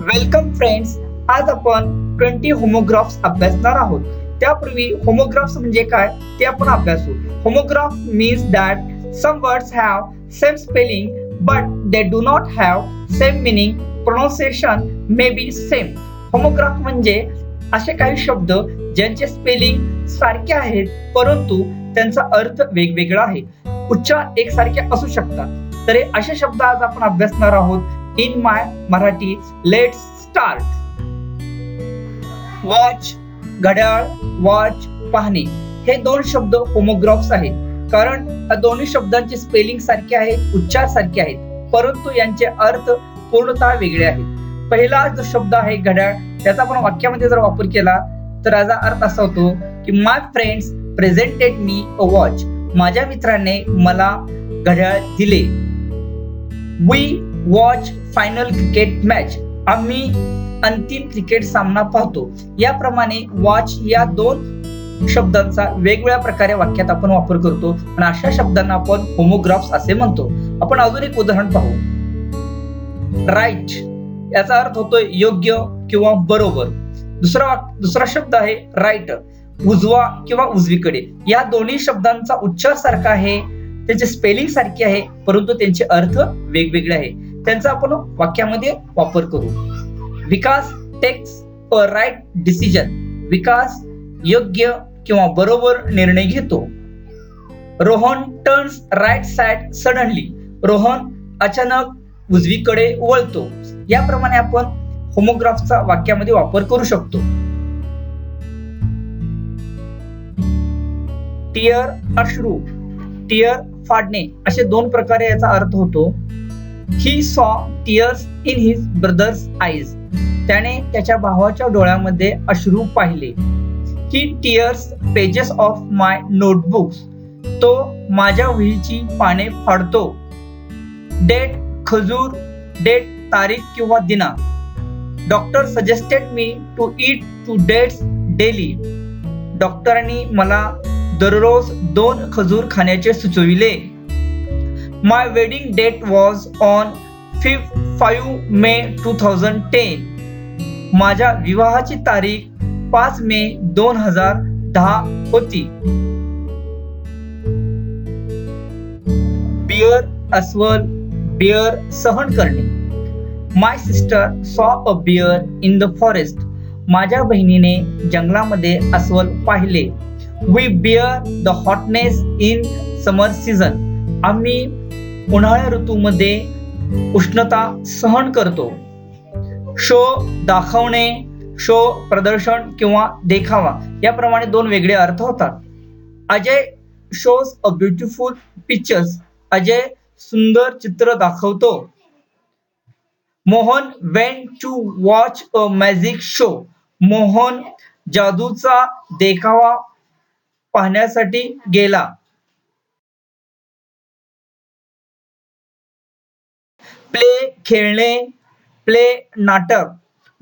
Welcome friends. आज आपण 20 homographs अभ्यासणार आहोत. त्यापूर्वी होमोग्राफ्स म्हणजे काय ते आपण अभ्यासू. Homograph means that some words have same spelling but they do not have same meaning. Pronunciation may be same. Homograph म्हणजे असे काही शब्द ज्यांचे स्पेलिंग सारखे आहेत परंतु त्यांचा अर्थ वेगवेगळा आहे. उच्चार एकसारखे असू शकतात. तर असे शब्द आज आपण अभ्यासणार आहोत. In my Marathi, let's start. Watch, घड्याळ, वॉच, पाहणे हे दोन शब्द होमोग्राफ्स आहेत. कारण या दोन्ही शब्दांचे स्पेलिंग सारखे आहेत, उच्चार सारखे आहेत, परंतु यांचे अर्थ पूर्णतः वेगळे आहेत. पहिला जो शब्द आहे घड्याळ, त्याचा आपण वाक्यामध्ये जर वापर केला तर याचा अर्थ असा होतो की my friends presented me a watch. माझ्या मित्राने मला घड्याळ दिले. We watch final cricket match. आम्ही अंतिम क्रिकेट सामना पाहतो. याप्रमाणे वॉच या दोन शब्दांचा वेगवेगळ्या प्रकारे वाक्यात आपण वापर करतो आणि अशा शब्दांना आपण होमोग्राफ्स असे म्हणतो. आपण अजून एक उदाहरण पाहू. राईट याचा अर्थ होतोय योग्य किंवा बरोबर. दुसरा शब्द आहे राईट, उजवा किंवा उजवीकडे. या दोन्ही शब्दांचा उच्चार सारखा आहे, त्यांचे स्पेलिंग सारखे आहे, परंतु त्यांचे अर्थ वेगवेगळे आहे. त्यांचा आपण वाक्यामध्ये वापर करू. Vikas takes a right decision. Vikas योग्य किंवा बरोबर निर्णय घेतो. Rohan turns right side suddenly. Rohan अचानक उजवीकडे वळतो. याप्रमाणे आपण होमोग्राफचा वाक्यामध्ये वापर करू शकतो. टीयर अश्रू, टीयर फाडणे असे दोन प्रकारे याचा अर्थ होतो. He saw tears in his brother's eyes. त्याने त्याच्या भावाच्या डोळ्यामध्ये अश्रू पाहिले. He tears pages of my notebooks. तो माझ्या वहीची पाने फाडतो. Date खजूर, date तारीख किंवा दिना. Doctor suggested me to eat 2 dates daily. डॉक्टरांनी मला दररोज 2 खजूर खाण्याचे सुचविले. My wedding date was on 5 May 2010. माझ्या विवाहाची तारीख 5 मे 2010 होती. बिअर अस्वल, बिअर सहन करणे. My sister saw a bear in the forest. माझ्या बहिणीने जंगलामध्ये अस्वल पाहिले. We bear the hotness in summer season. आम्ही उन्हाळ्या ऋतूमध्ये उष्णता सहन करतो. शो दाखवणे, शो प्रदर्शन किंवा देखावा याप्रमाणे दोन वेगळे अर्थ होतात. Ajay shows a beautiful pictures. Ajay सुंदर चित्र दाखवतो. Mohan went to watch a magic show. Mohan जादूचा देखावा पाहण्यासाठी गेला. प्ले खेळणे, प्ले नाटक.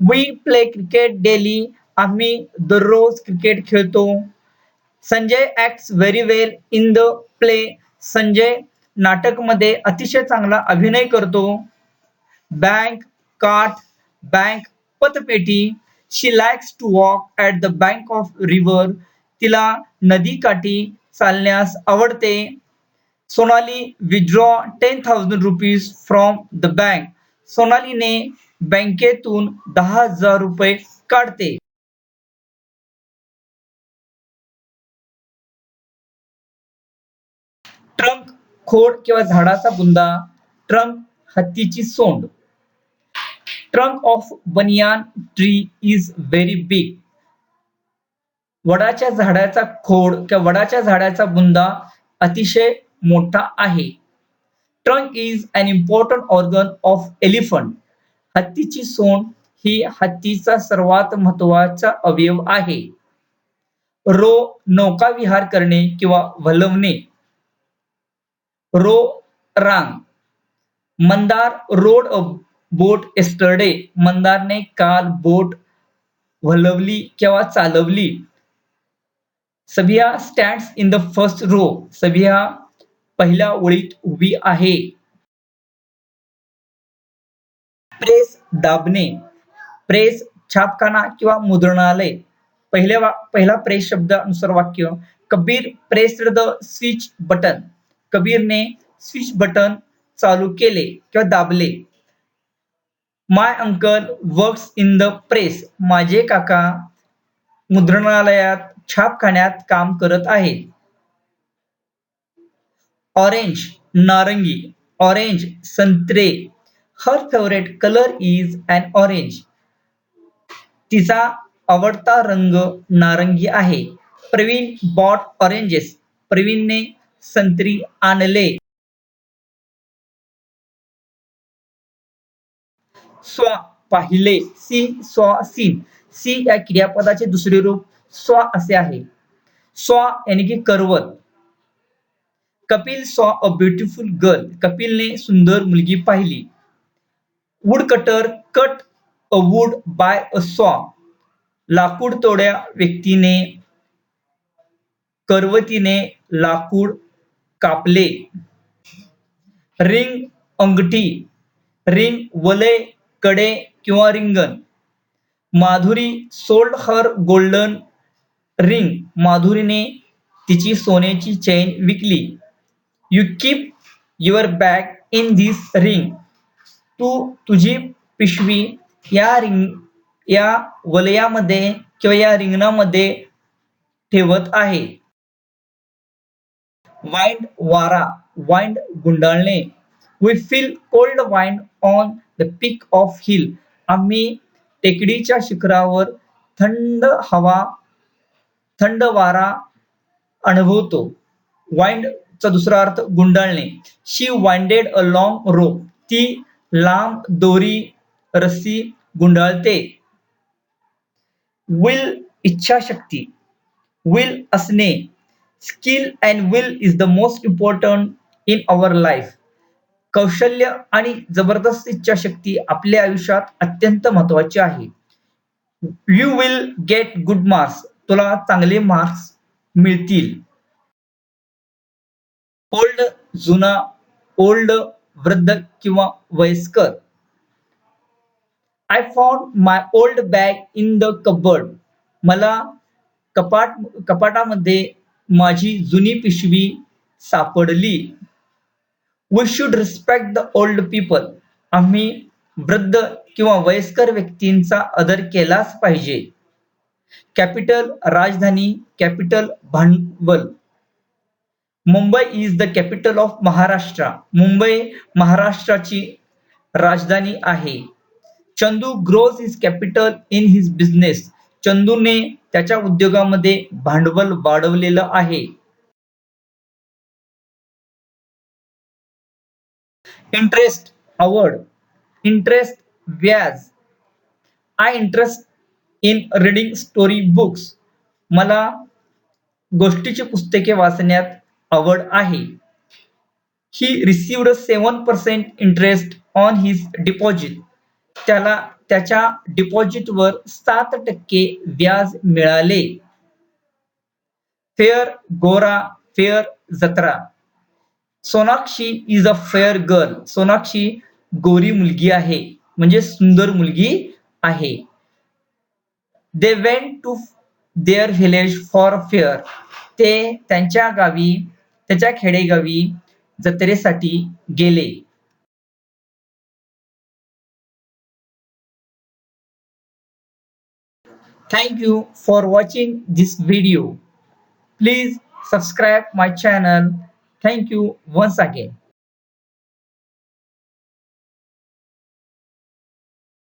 We play cricket daily. आम्ही दररोज क्रिकेट खेळतो. Sanjay acts very well in the play. Sanjay नाटक मध्ये अतिशय चांगला अभिनय करतो. बँक काठ, बँक पतपेटी. She likes to walk at the bank of river. तिला नदी काठी चालण्यास आवडते. Sonali withdraw 10,000 rupees from the bank. सोनालीने बँकेतून 10,000 रुपये काढते. ट्रंक खोड किंवा झाडाचा बुंदा. ट्रंक हत्तीची सोंड. Trunk of banyan tree is very big. वडाच्या झाडाचा खोड किंवा वडाच्या झाडाचा बुंदा अतिशय मोठा आहे. Trunk is an important organ of elephant. हत्तीची सोंड ही हत्तीचा सर्वात महत्वाचा अवयव आहे. रो नौका विहार करणे किंवा वल्हवणे. रो रांग. Mandar rowed a boat yesterday. मंदारने काल बोट वल्हवली किंवा चालवली. Sabiya stands in the first row. Sabiya पहिल्या ओळीत उभी आहे. प्रेस दाबणे. प्रेस छापखाना किंवा मुद्रणालय. पहिला प्रेस शब्दानुसार वाक्य, Kabir pressed the switch button. कबीरने स्विच बटन चालू केले किंवा दाबले. My uncle works in the press. माझे काका मुद्रणालयात छापखान्यात काम करत आहेत. ऑरेंज नारंगी. ऑरेंज संत्रे. Her favourite colour is an orange. तिचा आवडता रंग नारंगी आहे. Praveen bought oranges. प्रवीणने संत्री आणले. स्वा पाहिले. सी सॉ सीन. सी या क्रियापदाचे दुसरे रूप स्वा असे आहे. स्वा यानी की करवत. Kapil saw a beautiful girl. कपिलने सुंदर मुलगी पाहिली. Wood cutter cut a wood by a saw. लाकूड तोड्या व्यक्तीने करवतीने लाकूड कापले. रिंग अंगठी. रिंग वलय कडे किंवा रिंगण. Madhuri sold her golden ring. माधुरीने तिची सोन्याची चैन विकली. You keep your bag in this ring. तू तुझी पिशवी या वलयामध्ये किंवा या रिंगणामध्ये ठेवत आहे. वाइंड वारा. वाइंड गुंडाळणे. We feel cold wind on the peak of hill. आम्ही टेकडीच्या शिखरावर थंड वारा अनुभवतो. वाइंड चा दुसरा अर्थ गुंडाळणे. शी वाइंडेड अ लॉंग रोप. ती लांब दोरी रस्सी गुंडाळते. विल इच्छाशक्ती. विल असणे. Skill and will is the most important in our life. कौशल्य आणि जबरदस्त इच्छाशक्ती आपल्या आयुष्यात अत्यंत महत्वाची आहे. You will get good marks. तुला चांगले मार्क्स मिळतील. ओल्ड जुना. ओल्ड वृद्ध किंवा वयस्कर. I found my old bag in the cupboard. मला कपाटामध्ये माझी जुनी पिशवी सापडली. We should respect the old people. आम्ही वृद्ध किंवा वयस्कर व्यक्तींचा आदर केलाच पाहिजे. कॅपिटल राजधानी. कॅपिटल भांडवल. Mumbai is the capital of Maharashtra. Mumbai महाराष्ट्राची राजधानी आहे. Chandu grows his capital in his business. चंदूने त्याच्या उद्योगामध्ये भांडवल वाढवलेलं आहे. इंटरेस्ट आवड. इंटरेस्ट व्याज. I interest in reading story books. मला गोष्टीची पुस्तके वाचण्यात आवड आहे. He received 7% interest on his deposit. त्याला त्याच्या डिपॉझिटवर 7% व्याज मिळाले. फेअर गोरा. फेअर जत्रा. Sonakshi is a fair girl. Sonakshi गोरी मुलगी आहे म्हणजे सुंदर मुलगी आहे. They went to their village for fair. ते त्याच्या खेडेगावी जत्रेसाठी गेले. Thank you for watching this video. Please subscribe my channel. Thank you once again.